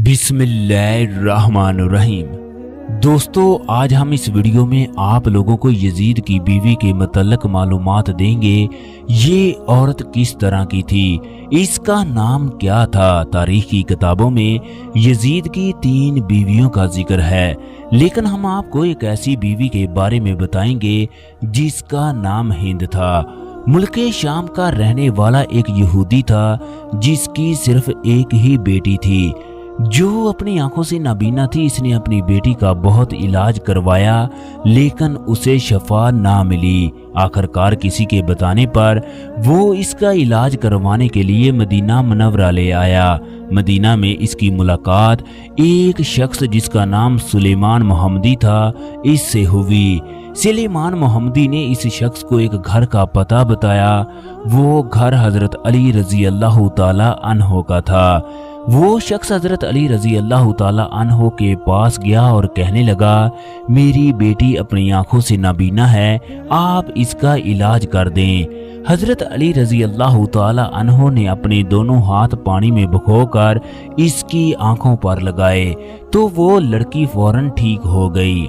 बिस्मिल्लाहिर्रहमानिर्रहीम। दोस्तों, आज हम इस वीडियो में आप लोगों को यजीद की बीवी के मुतल्लक मालूमात देंगे। ये औरत किस तरह की थी, इसका नाम क्या था। तारीख की किताबों में यजीद की 3 बीवियों का जिक्र है, लेकिन हम आपको एक ऐसी बीवी के बारे में बताएंगे जिसका नाम हिंद था। मुल्के शाम का रहने वाला एक यहूदी था जिसकी सिर्फ एक ही बेटी थी जो अपनी आंखों से नाबीना थी। इसने अपनी बेटी का बहुत इलाज करवाया लेकिन उसे शफा ना मिली। आखिरकार किसी के बताने पर वो इसका इलाज करवाने के लिए मदीना मुनव्वरा ले आया। मदीना में इसकी मुलाकात एक शख्स जिसका नाम सुलेमान मोहम्मदी था इससे हुई। सुलेमान मोहम्मदी ने इस शख्स को एक घर का पता बताया। वो घर हजरत अली रजी अल्लाह ताला अन्हो का था। वो शख्स हजरत अली रजी अल्लाह ताला अन्हो के पास गया और कहने लगा, मेरी बेटी अपनी आंखों से नाबीना है, आप इसका इलाज कर दें। हजरत अली रजी अल्लाह ताला अन्हो ने अपने दोनों हाथ पानी में भिगोकर इसकी आंखों पर लगाए तो वो लड़की फौरन ठीक हो गई।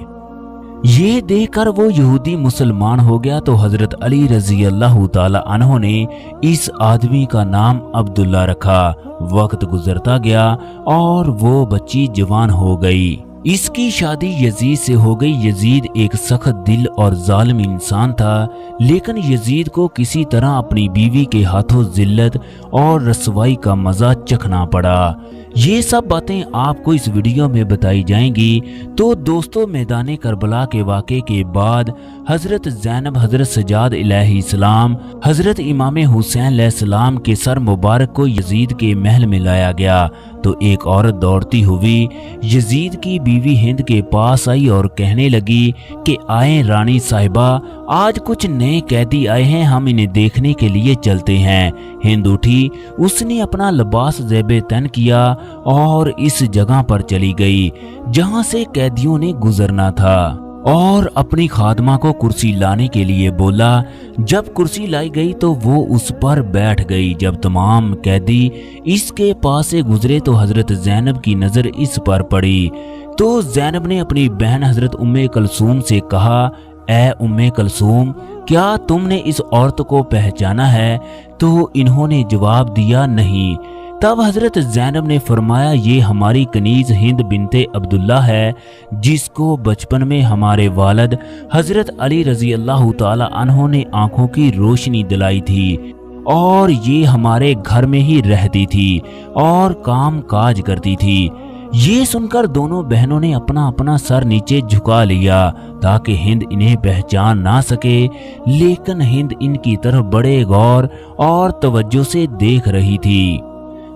ये देखकर वो यहूदी मुसलमान हो गया तो हजरत अली रजी अल्लाह ताला अन्हो ने इस आदमी का नाम अब्दुल्ला रखा। वक्त गुजरता गया और वो बच्ची जवान हो गई। इसकी शादी यजीद से हो गई। यजीद एक सख्त दिल और जालिम इंसान था, लेकिन यजीद को किसी तरह अपनी बीवी के हाथों जिल्लत और रसवाई का मजा चखना पड़ा। ये सब बातें आपको इस वीडियो में बताई जाएंगी। तो दोस्तों, मैदान करबला के वाक़े के बाद हजरत ज़ैनब, हजरत सजाद अलैहिस्सलाम, हजरत इमाम हुसैन अलैहिस्सलाम के सर मुबारक को यजीद के महल में लाया गया तो एक औरत दौड़ती हुई यजीद की बीवी हिंद के पास आई और कहने लगी कि आए रानी साहिबा, आज कुछ नए कैदी आए हैं, हम इन्हें देखने के लिए चलते हैं। हिंद उठी, उसने अपना लिबास ज़ेबे तन किया और इस जगह पर चली गई जहां से कैदियों ने गुजरना था और अपनी खादमा को कुर्सी लाने के लिए बोला। जब कुर्सी लाई गई तो वो उस पर बैठ गई। जब तमाम कैदी इसके पास से गुजरे तो हजरत ज़ैनब की नजर इस पर पड़ी तो ज़ैनब ने अपनी बहन हजरत उम्मे कलसूम से कहा, ए उम्मे कलसूम, क्या तुमने इस औरत को पहचाना है? तो इन्होंने जवाब दिया, नहीं। तब हजरत ज़ैनब ने फरमाया, ये हमारी कनीज हिंद बिनते अब्दुल्ला है जिसको बचपन में हमारे वालिद हजरत अली रजी अल्लाह ताला अन्हो ने आंखों की रोशनी दिलाई थी और ये हमारे घर में ही रहती थी और काम काज करती थी। ये सुनकर दोनों बहनों ने अपना अपना सर नीचे झुका लिया ताकि हिंद इन्हें पहचान ना सके, लेकिन हिंद इनकी तरफ बड़े गौर और तवज्जो से देख रही थी।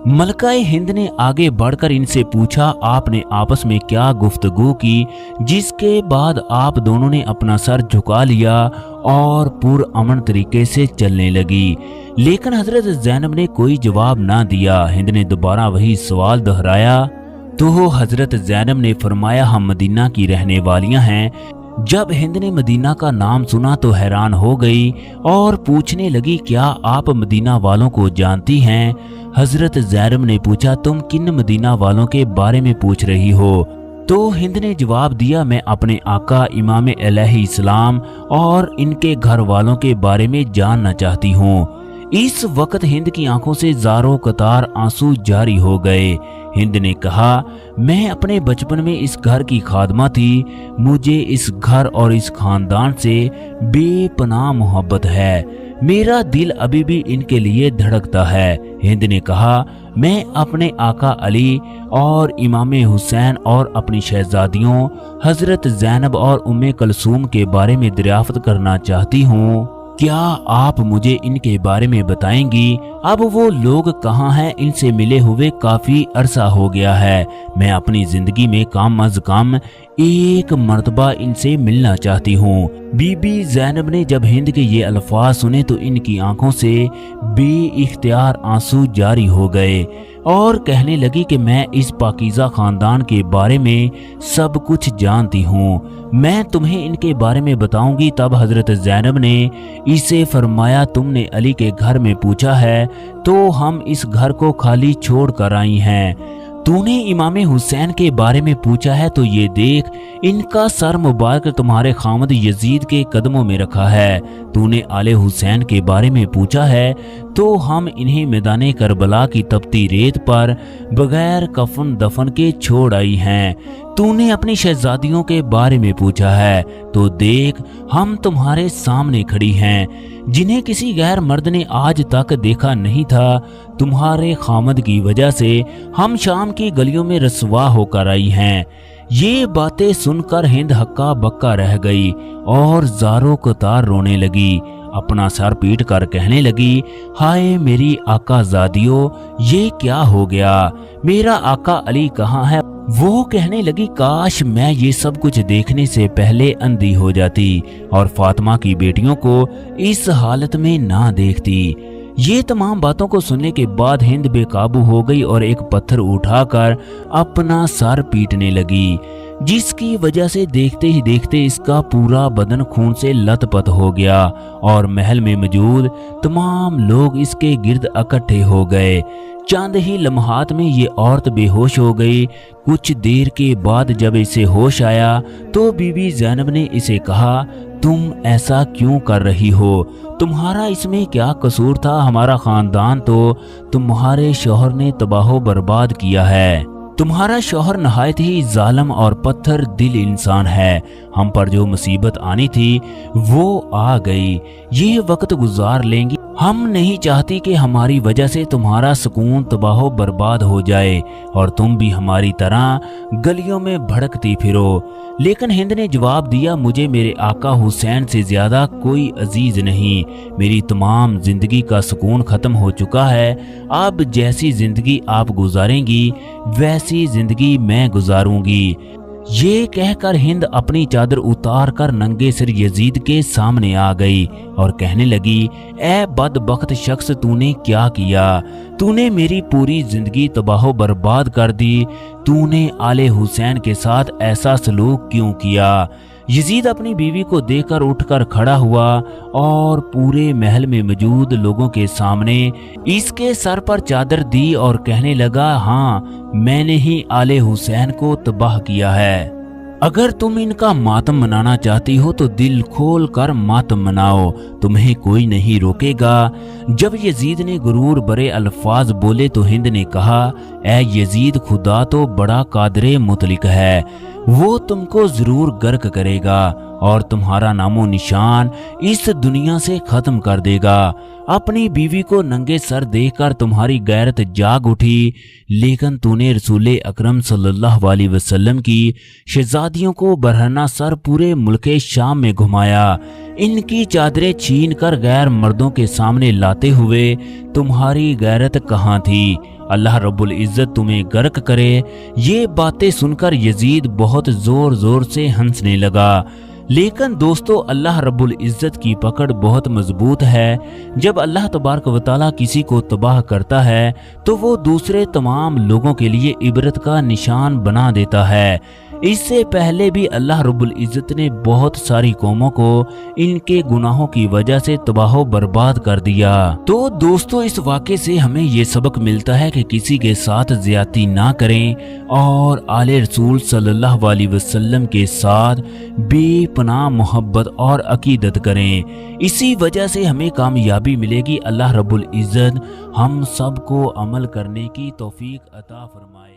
मलकाए हिंद ने आगे बढ़कर इनसे पूछा, आपने आपस में क्या गुफ्तगू की जिसके बाद आप दोनों ने अपना सर झुका लिया और पुरअमन तरीके से चलने लगी? लेकिन हजरत ज़ैनब ने कोई जवाब ना दिया। हिंद ने दोबारा वही सवाल दोहराया तो हजरत ज़ैनब ने फरमाया, हम मदीना की रहने वालियां हैं। जब हिंद ने मदीना का नाम सुना तो हैरान हो गई और पूछने लगी, क्या आप मदीना वालों को जानती हैं? हजरत ज़ैनब ने पूछा, तुम किन मदीना वालों के बारे में पूछ रही हो? तो हिंद ने जवाब दिया, मैं अपने आका इमाम अलैहिस्सलाम और इनके घर वालों के बारे में जानना चाहती हूँ। इस वक्त हिंद की आंखों से ज़ारो कतार आंसू जारी हो गए। हिंद ने कहा, मैं अपने बचपन में इस घर की खादमा थी, मुझे इस घर और इस खानदान से बेपनाह मोहब्बत है, मेरा दिल अभी भी इनके लिए धड़कता है। हिंद ने कहा, मैं अपने आका अली और इमाम हुसैन और अपनी शहजादियों हजरत ज़ैनब और उम्मे कलसूम के बारे में दरियाफ्त करना चाहती हूँ, क्या आप मुझे इनके बारे में बताएंगी? अब वो लोग कहाँ हैं? इनसे मिले हुए काफी अरसा हो गया है। मैं अपनी जिंदगी में कम अज कम एक मर्तबा इनसे मिलना चाहती हूँ। बीबी ज़ैनब ने जब हिंद के ये अल्फाज सुने तो इनकी आंखों से बेइख्तियार आंसू जारी हो गए और कहने लगी कि मैं इस पाकीज़ा खानदान के बारे में सब कुछ जानती हूँ, मैं तुम्हें इनके बारे में बताऊंगी। तब हजरत ज़ैनब ने इसे फरमाया, तुमने अली के घर में पूछा है तो हम इस घर को खाली छोड़ कर आई हैं। तूने इमाम हुसैन के बारे में पूछा है तो ये देख, इनका सर मुबारक तुम्हारे खामद यजीद के कदमों में रखा है। तूने आले हुसैन के बारे में पूछा है तो हम इन्हें मैदाने करबला की तपती रेत पर बगैर कफन दफन के छोड़ आई हैं। तूने अपनी शहजादियों के बारे में पूछा है तो देख, हम तुम्हारे सामने खड़ी हैं, जिन्हें किसी गैर मर्द ने आज तक देखा नहीं था। तुम्हारे खामद की वजह से हम शाम की गलियों में रसवा होकर आई हैं। ये बातें सुनकर हिंद हक्का बक्का रह गई और ज़ारो कतार रोने लगी। अपना सर पीट कर कहने लगी, हाय मेरी आका ज़ादियो, ये क्या हो गया? मेरा आका अली कहाँ है? वो कहने लगी, काश मैं ये सब कुछ देखने से पहले अंधी हो जाती और फातिमा की बेटियों को इस हालत में ना देखती। ये तमाम बातों को सुनने के बाद हिंद बेकाबू हो गई और एक पत्थर उठाकर अपना सर पीटने लगी, जिसकी वजह से देखते ही देखते इसका पूरा बदन खून से लथपथ हो गया और महल में मौजूद तमाम लोग इसके गिर्द इकट्ठे हो गए। चंद ही लम्हात में ये औरत बेहोश हो गई। कुछ देर के बाद जब इसे होश आया तो बीबी ज़ैनब ने इसे कहा, तुम ऐसा क्यों कर रही हो? तुम्हारा इसमें क्या कसूर था? हमारा खानदान तो तुम्हारे शौहर ने तबाह बर्बाद किया है। तुम्हारा शौहर नहायत ही जालिम और पत्थर दिल इंसान है। हम पर जो मुसीबत आनी थी वो आ गई। ये वक्त गुजार लेंगी। हम नहीं चाहती कि हमारी वजह से तुम्हारा सुकून तबाह बर्बाद हो जाए और तुम भी हमारी तरह गलियों में भड़कती फिरो। लेकिन हिंद ने जवाब दिया, मुझे मेरे आका हुसैन से ज्यादा कोई अजीज नहीं। मेरी तमाम जिंदगी का सुकून खत्म हो चुका है। अब जैसी जिंदगी आप गुजारेंगी वैसी जिंदगी मैं गुजारूंगी। ये कहकर हिंद अपनी चादर उतार कर नंगे सिर यजीद के सामने आ गई और कहने लगी, ए बदबख्त शख्स, तूने क्या किया? तूने मेरी पूरी जिंदगी तबाह बर्बाद कर दी। तूने आले हुसैन के साथ ऐसा सलूक क्यों किया? यजीद अपनी बीवी को देखकर उठकर खड़ा हुआ और पूरे महल में मौजूद लोगों के सामने इसके सर पर चादर दी और कहने लगा, हाँ, मैंने ही आले हुसैन को तबाह किया है। अगर तुम इनका मातम मनाना चाहती हो तो दिल खोल कर मातम मनाओ, तुम्हें कोई नहीं रोकेगा। जब यजीद ने गुरूर भरे अल्फाज बोले तो हिंद ने कहा, ए यजीद, खुदा तो बड़ा कादरे मुतलिक है, वो तुमको जरूर गर्क करेगा और तुम्हारा नामो निशान इस दुनिया से खत्म कर देगा। अपनी बीवी को नंगे सर देखकर तुम्हारी गैरत जाग उठी, लेकिन तूने रसूल अकरम सल्लल्लाहु अलैहि वसल्लम की शहजादियों को बरहना सर पूरे मुल्के शाम में घुमाया। इनकी चादरें छीन कर गैर मर्दों के सामने लाते हुए तुम्हारी गैरत कहाँ थी? अल्लाह रब्बुल इज्जत तुम्हें गर्क करे। ये बातें सुनकर यजीद बहुत जोर जोर से हंसने लगा। लेकिन दोस्तों, अल्लाह रब्बुल इज्जत की पकड़ बहुत मजबूत है। जब अल्लाह तबारक व तआला किसी को तबाह करता है तो वो दूसरे तमाम लोगों के लिए इबरत का निशान बना देता है। इससे पहले भी अल्लाह रब्बुल इज्जत ने बहुत सारी कौमों को इनके गुनाहों की वजह से तबाह बर्बाद कर दिया। तो दोस्तों, इस वाक़े से हमें ये सबक मिलता है कि किसी के साथ ज्यादती ना करें और आले रसूल सल्लल्लाहु अलैहि वसल्लम के साथ बेपनाह मोहब्बत और अकीदत करें। इसी वजह से हमें कामयाबी मिलेगी। अल्लाह रब्बुल इज्जत हम सबको अमल करने की तौफीक अता फरमाए।